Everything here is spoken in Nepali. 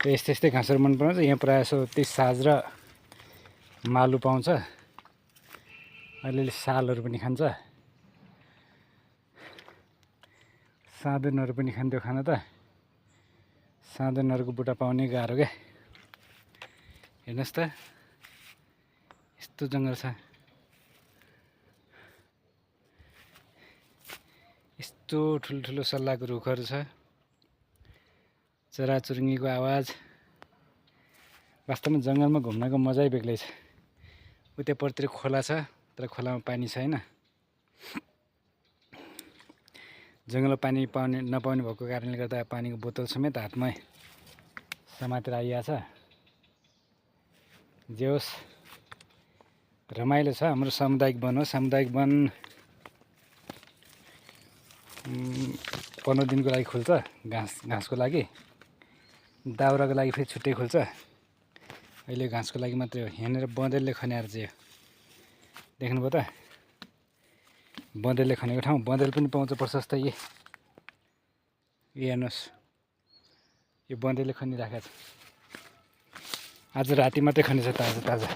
यस्तै यस्तै घाँसहरू मन पराउँछ। यहाँ प्रायः जसो त्यही साज र मालु पाउँछ। अलिअलि सालहरू पनि खान्छ। साँधुनहरू पनि खान्थ्यो खान त। साँधुनहरूको बुट्टा पाउनै गाह्रो क्या। हेर्नुहोस् त यस्तो जङ्गल छ। यस्तो ठुल्ठुलो सल्लाहको रुखहरू छ। चराचुरुङ्गीको आवाज। वास्तवमा जङ्गलमा घुम्नको मजै बेग्लै छ। उतापट्टितिर खोला छ तर खोलामा पानी छैन। जङ्गलमा पानी नपाउने भएको कारणले गर्दा पानीको बोतल समेत हातमै समातेर आइएको छ। जे होस् रमाइलो छ। हाम्रो सामुदायिक वन हो। सामुदायिक वन 15 दिनको लागि खुल्छ। घाँसको लागि, दाउराको लागि फेरि छुट्टै खुल्छ। अहिले घाँसको लागि मात्रै हो। यहाँनिर बँदेलले खन्याएर चाहिँ देख्नुभयो त, बँदेलले खनेको ठाउँ। बँदेल पनि पाउँछ प्रशस्त। हेर्नुहोस् यो बँदेलले खनिराखेको छ। आज राति मात्रै खनेछ ताजा ताजा।